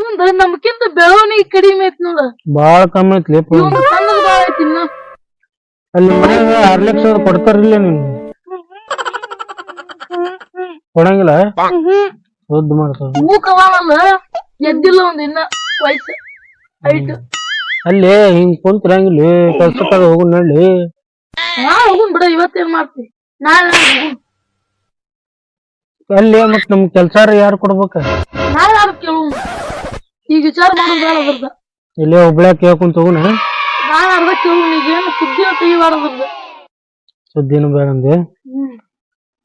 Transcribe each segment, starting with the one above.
ಇವಂದ ನಮ್ಕಿಂತ ಬೆಳವಣಿಗೆ ಕಡಿಮೆ ಐತ್ ನೋಡ. ಬಾಳ ಕಮ್ಮಿ ಐತ್ಲಿ ಇವಂದ ಸಣ್ಣದ ಬಾಳ ಐತಿ ಇನ್ನ. ಅಲ್ಲಿ ಮನ್ಯಾಗ 6 ಲಕ್ಷ ಕೊಡ್ತಾರಿಲ್ಲ ನೀನು ಕೊಡಂಗಿಲ್ಲ ದುಡ್ಡು ಮಾಡ್ತಾರ ಮೂಕವಲ್ಲ ಎದ್ದಿಲ್ಲ ಒಂದ್ ಇನ್ನ ವಯಸ್ಸು ಹೈಟ್. ಅಲ್ಲಿ ಹಿಂಗ್ ಕುಂತ್ರಂಗಿಲ್ಲ ಕೆಲ್ಸಕ್ಕಾಗ ಹೋಗು ನಳ್ಳಿ. ನಾ ಹೋಗುನ್ ಬಿಡ, ಇವತ್ತೇನ್ ಮಾಡ್ತಿ ನಾಳೆ ಅಲ್ಲಿ ಮತ್ ನಮ್ ಕೆಲ್ಸಾರ ಯಾರು ಕೊಡ್ಬೇಕ? ನಾಳೆ ಯಾರು ಕೇಳು. ಈಗ ವಿಚಾರ ಮಾಡೋದ್ ಬೇಡ ಅದ್ರದ. ಇಲ್ಲೇ ಒಬ್ಳ್ಯಾಕ ಕೇಳ್ಕೊಂತ ಹೋಗುನ. ನಾಳೆ ಅರ್ಧ ಕೇಳು. ನೀಗೇನು ಸುದ್ದಿನ ತೆಗಿಬಾರ್ದ್ರದ. ಸುದ್ದಿನೂ ಬೇಡಂದೆ.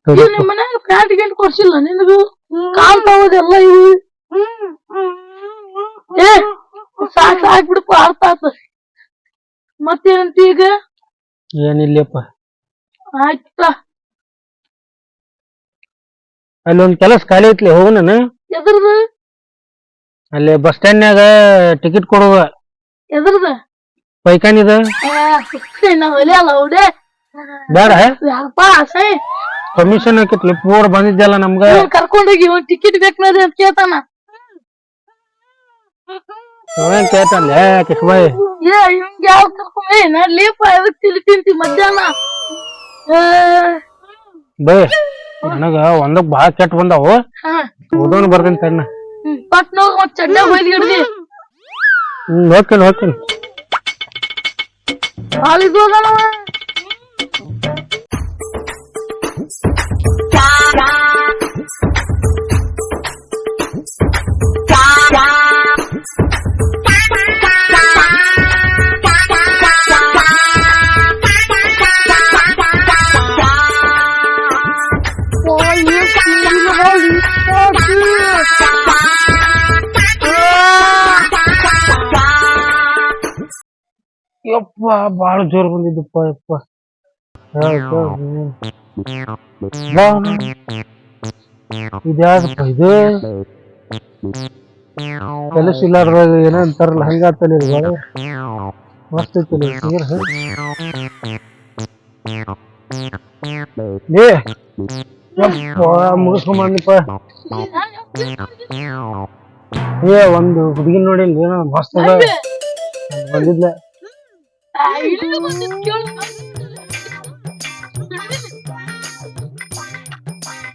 ಈಗ ನಿಮ್ ಮನ್ಯಾಗ ಪ್ಯಾಂಟ್ ಗಿಂಟ್ ಕೊಡ್ಸಿಲ್ಲ ನಿನಗೂ? ಕಾಣ್ತಾವದೆಲ್ಲ ಇವು. ಏ ಸಾಕ್ ಬಿಡಪ್ಪ, ಅರ್ಥ ಆತ. ಮತ್ತೇನಂತ ಈಗ? ಏನಿಲ್ಲಪ್ಪ. ಆಯ್ತ ಅಲ್ಲಿ ಒಂದ್ ಕೆಲಸ ಖಾಲಿ ಐತ್ಲಿ, ಹೋಗುನ. ಎದ್ರದು? ಅಲ್ಲಿ ಬಸ್ ಸ್ಟ್ಯಾಂಡ್ನ್ಯಾಗ ಟಿಕೆಟ್ ಕೊಡುವ. ಎದ್ರದ? ಪೈಖಾನಿದ. ಹೊಲೆ ಅಲ್ಲ ಹುಡೆ ಬೇಡ ಯಾಕಪ್ಪ ಆಸೆ. ಕಮಿಷನ್ ಹಾಕಿತ್ಲಿ ಪೂರ್ ಬಂದಿದ್ದಲ್ಲ ನಮ್ಗ. ಕರ್ಕೊಂಡೋಗಿ ಒಂದ್ ಟಿಕೆಟ್ ಬೇಕಂದ್ರೆ ಅಂತ ಕೇಳ್ತಾನ. ಕೇಳ್ತಾನೆ ಕಿಸ್ಬಾಯಿ. ಏ ಇವಂಗ ಯಾವ ಕರ್ಕೊಂಡ್ ನಡ್ಲಿಪ್ಪ, ಎದಕ್ ತಿಳಿ ತಿಂತಿ ಮಧ್ಯಾಹ್ನ? ಬೈ ನನಗ ಒಂದಕ್ ಬಾಳ ಕೆಟ್ಟ ಬಂದಾವು. ಓದೋನ್ ಬರ್ತೀನಿ ತಣ್ಣ. ಪಟ್ನ ಮತ್ ಚಡ್ಡ ಹೊಯ್ದು ಹಿಡ್ದಿ. ಹೋಗ್ತೀನಿ ಹಾಲಿದ್ದು ಹೋದನವ. ಯಪ್ಪ ಬಾಳ ಜೋರ್ ಬಂದಿದ್ದಪ್ಪ ಯಪ್ಪ. ಇದ್ಯಾದಪ್ಪ ಇದು? ಕೆಲಸ ಇಲ್ಲಾರ್ದಾಗ ಏನ ಅಂತಾರಲ್ಲ ಹಂಗಾತಲ್ಲ ಇದು. ಬಾಳ ಮಸ್ತ್ ಐತಿಲ್ಲ ನೀರ್. ಮುಗಿಸ್ಕೊಂಬಂದಿಪ್ಪ. ಏ ಒಂದು ಹುಡುಗಿನ ನೋಡಿಲ್ ಏನೋ ಮಸ್ತ್ ಅದ ಬಂದಿದ್ಲ.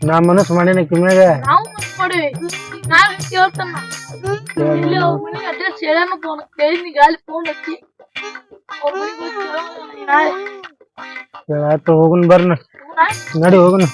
ನಾ ಮನಸ್ಸು ಮಾಡೇನ ಕಿಮ್ಯಾಗ. ಆಯ್ತು ಹೋಗುನ್ ಬರ್ನ, ನಡಿ ಹೋಗುನ.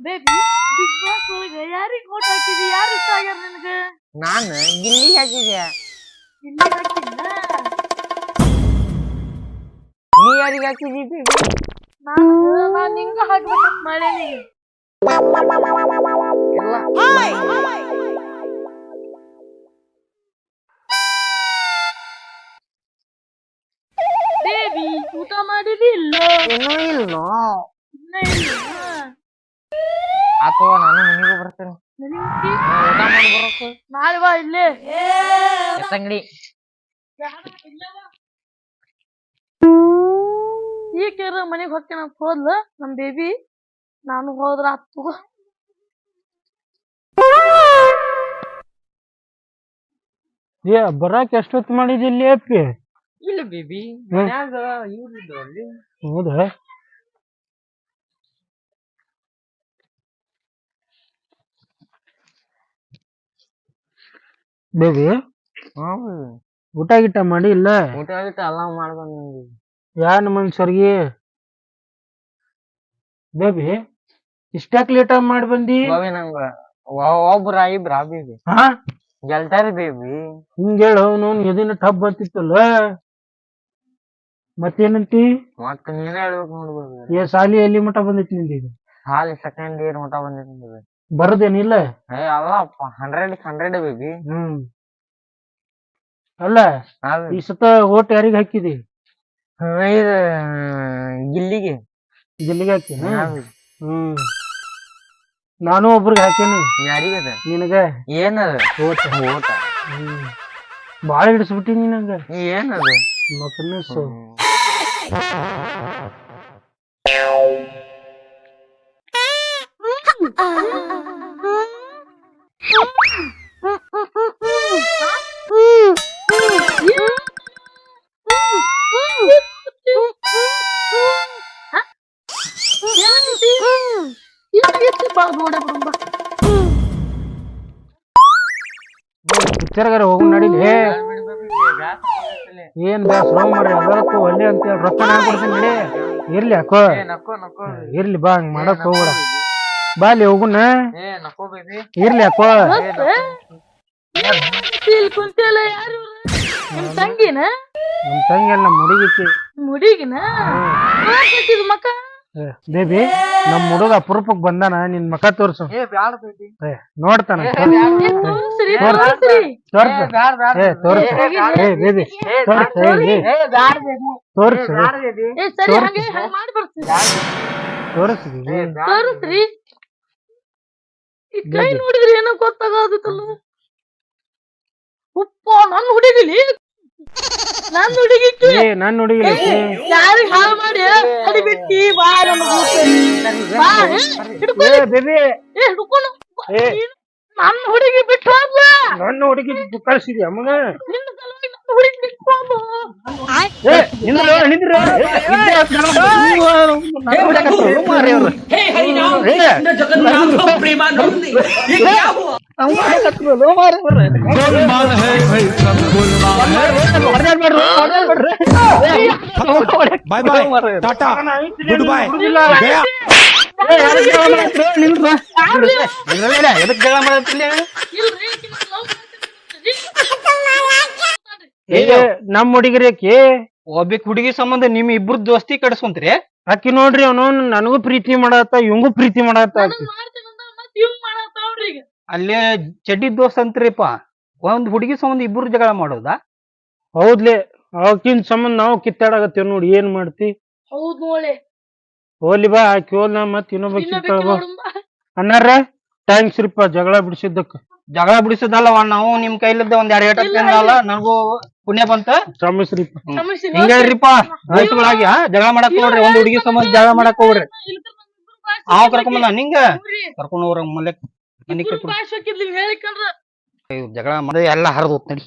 ಬಿಗ್ ಬಾಸ್ ಒಳಗ ಯಾರಿಗ್ ಓಟ್ ಹಾಕಿದಿ? ಯಾರು ಇಷ್ಟ ಆಗ್ಯಾರ ನಿನಗ? ನಾನು ಗಿಲ್ಲಿ ಹಾಕಿದ್ಯಾ? ಇಲ್ಲಿ ಹಾಕಿದ್ನ? ನೀ ಯಾರಿಗೆ ಹಾಕಿದಿ ಬೇಬಿ? ನಾನು ನಿಂಗ ಹಾಕ್ಬೇಕಂತ ಮಾಡೇನಿ. ಬೇಬಿ ಊಟ ಮಾಡಿದಿ ಇಲ್ಲ? ಇನ್ನೂ ಇಲ್ಲೋ. ಇನ್ನ ಇಲ್ಲ. ಆತೋ ನಾನು ಮನೆಗೆ ಬರ್ತೇನೆ. ಊಟ ಮಾಡಿ ಬರೋಕು ನಾಳೆ ಬಾ ಇಲ್ಲೇ ಎತ್ತಂಗಡಿ. ಈಗ ಮನೆಗ್ ಹೋಗ್ತೇನೆ ಅಂತ ಹೋದ್ಲ ನಮ್ ಬೇಬಿ. ನಾನು ಹೋದ್ರ ಆತು. ಏ ಬರಾಕ್ ಎಷ್ಟೊತ್ತು ಮಾಡಿದಿಲ್ಲಿ ಅಪ್ಪಿ? ಇಲ್ಲ ಬೇಬಿ ಮನ್ಯಾಗ ಇವ್ರು ಇದ್ರು ಅಲ್ಲಿ. ಹೌದಾ? ಬೇಬಿ ಊಟ ಗಿಟ ಮಾಡಿ ಇಲ್ಲ? ಊಟ ಗಿಟ ಎಲ್ಲ ಮಾಡ್ಬಂದಿ. ಯಾರ ಮನುಷ್ಯರ್ಗಿ ಬೇಬಿ ಇಷ್ಟಾಕ್ ಲೇಟ್ ಆಗಿ ಮಾಡಿ ಬಂದಿ? ನಂಗ ಒಬ್ರ ಇಬ್ರ ಬೇಬಿ ಹಾ ಗೆಲ್ತಾರ ಬೇಬಿ. ಹಿಂಗ ಹೇಳು ನೋನ್ ಎದಿನ ಟಬ್ ಬತ್ತಿತ್ತಲ್ಲ. ಮತ್ತೇನಂತಿ? ಮತ್ತ ನೀನೇ ಹೇಳ್ಬೇಕು ನೋಡ್ಬೋದು. ಏ ಸಾಲಿ ಎಲ್ಲಿ ಮಠ ಬಂದೈತಿ ನಿಂದೀಗ? ಹಾಲಿ ಸೆಕೆಂಡ್ ಇಯರ್ ಮಠ ಬಂದಿದೆ. ಬರದೇನಿಲ್ಲ? ಅಲ್ಲಪ್ಪ 100 ಬೇಬಿ. ಅಲ್ಲ ಈ ಸತ ಓಟ್ ಯಾರಿಗ ಹಾಕಿದಿ? ಇದು ಗಿಲ್ಲಿಗೆ. ಜಿಲ್ಲಿಗೆ ಹಾಕಿ ನಾನು ಒಬ್ರಿಗೆ ಹಾಕೇನಿ. ಯಾರಿಗದ ನಿನಗ ಏನದ ಓಟ ಓಟ ಬಾಳ ಹಿಡಿಸ್ಬಿಟ್ಟಿನಿ ನಂಗ ಏನದ ಮಕ್ಕಳು ಪಿಕ್ಚರ್ಗಾರ ಹೋಗ್ ನಡಿಲಿ. ಏನ್ ಬ್ಯಾಸ್ರ ಮಾಡ್ರಿ ಅದಕ್ಕೂ ಒಳ್ಳೆ ಅಂತ ಹೇಳಿ ರೊಕ್ಕ ನಾ ಕೊಡ್ತೀನಿ ನಡಿ. ಇರ್ಲಿ ಯಾಕೋ ಇರ್ಲಿ ಬಾ ಹಂಗ್ ಮಾಡಕ್ ಹೋಗ್ಬೇಡ. ಬಾ ಅಲ್ಲಿ ಹೋಗುಣ. ಇರ್ಲಿ ಯಾಕೋ ಕುಂತಿಯಲ್ಲ ಯಾರು ನಿಮ್ ತಂಗಿನ ನಮ್ ತಂಗಿ ಅಲ್ಲ ನಮ್ಮ ಹುಡುಗಿಕ್ಕೆ ಮುಡಿಗಿನ ಮಕ್ಕ ಬೇಬಿ ನಮ್ ಹುಡುಗ ಅಪರೂಪಕ್ ಬಂದಾನ ನಿನ್ ಮಕ ತೋರ್ಸು ನೋಡ್ತಾನ ತೋರಿಸ್ರಿ ಬೇಬಿ ತೋರ್ಸು ಸರಿ ಹಂಗೆ ಮಾಡಿ ಬರ್ತೀನಿ ತೋರಿಸ್ರಿ ಈ ಕೈ ನೋಡಿದ್ರಿ ಏನೋ ಗೊತ್ತಾಗೋದಿತ್ತಲ್ಲ. ಉಪ್ಪ ನನ್ನ ಹುಡುಗಿಲಿ ನನ್ನ ಹುಡುಗಿಕ್ಕೆ ನನ್ ಹುಡುಗಿ ಯಾರಿಗೆ ಹಾಳು ಮಾಡಿ ಅಡಿ ಬಿಟ್ಟಿ ಬಾ ಬೇಬಿ ಹಿಡ್ಕೊಂಡು ನನ್ನ ಹುಡುಗಿ ಬಿಟ್ಟು ಹೋದ್ಲ. ನನ್ನ ಹುಡುಗಿ ಕಳ್ಸಿದ್ಯಾ ಮಗ? ನಿನ್ನ ಸಲುವಾಗಿ ನನ್ನ ಹುಡುಗಿ ಬಿಟ್ಕೊಂಡು bye bye tata goodbye गया ನಮ್ ಹುಡುಗಿರೇಕಿ ಒಬ್ಬಕ್ ಹುಡುಗಿ ಸಂಬಂಧ ನಿಮ್ ಇಬ್ರು ದೋಸ್ತಿ ಕಟ್ಸ್ಕೊಂತೀರಿ. ಆಕಿ ನೋಡ್ರಿ ಅವನು ನನಗೂ ಪ್ರೀತಿ ಮಾಡತ್ತ ಇವಂಗೂ ಪ್ರೀತಿ ಮಾಡತ್ತ. ಅಲ್ಲೇ ಚಡ್ಡಿ ದೋಸ್ತ್ ಅಂತ್ರಿಪ್ಪ. ಒಂದ್ ಹುಡುಗಿ ಸಂಬಂಧ ಇಬ್ರು ಜಗಳ ಮಾಡೋದಾ? ಹೌದ್ಲೆ ಅವಕಿನ್ ಸಂಬಂಧ ನಾವು ಕಿತ್ತಾಡಕತ್ತೇವ್ ನೋಡಿ ಏನ್ ಮಾಡ್ತಿ. ಹೌದ್ ನೋಳೆ ಹೋಲಿ ಬಾ ಆಕಿ ಹೋಲ್ನ ಮತ್ ಇನ್ನೊಬ್ಬ ಅಣ್ಣಾರ ಥ್ಯಾಂಕ್ಸ್ ರೀಪ ಜಗಳ ಬಿಡಿಸಿದ್ದಕ್ಕ. ಜಗಳ ಬಿಡಿಸೋದಲ್ಲವ ನಾವು ನಿಮ್ ಕೈಲಿದ್ದ ಒಂದ್ 2 ಏಟಲ್ಲ ನನಗೂ ಪುಣ್ಯ ಬಂತ. ಶ್ರಮಿಸ್ರಿಪ್ಪ ಹಿಂಗ್ರಿಪ್ಪ ವಯಸ್ಸುಗಳಾಗಿ ಜಗಳ ಮಾಡಕ್ ಹೋಗ್ರಿ. ಒಂದ್ ಹುಡುಗಿ ಸಂಬಂಧ ಜಗಳ ಮಾಡಕ್ ಹೋಗ್ರಿ. ಅವ್ ಕರ್ಕೊಂಬಂದ ನಿಂಗ ಕರ್ಕೊಂಡ್ ಹೋಗ್ರ ಮಲ್ಲೆ ಜಗಳ ಮಾಡಿ ಎಲ್ಲ ಹರಿದು ನಡಿ.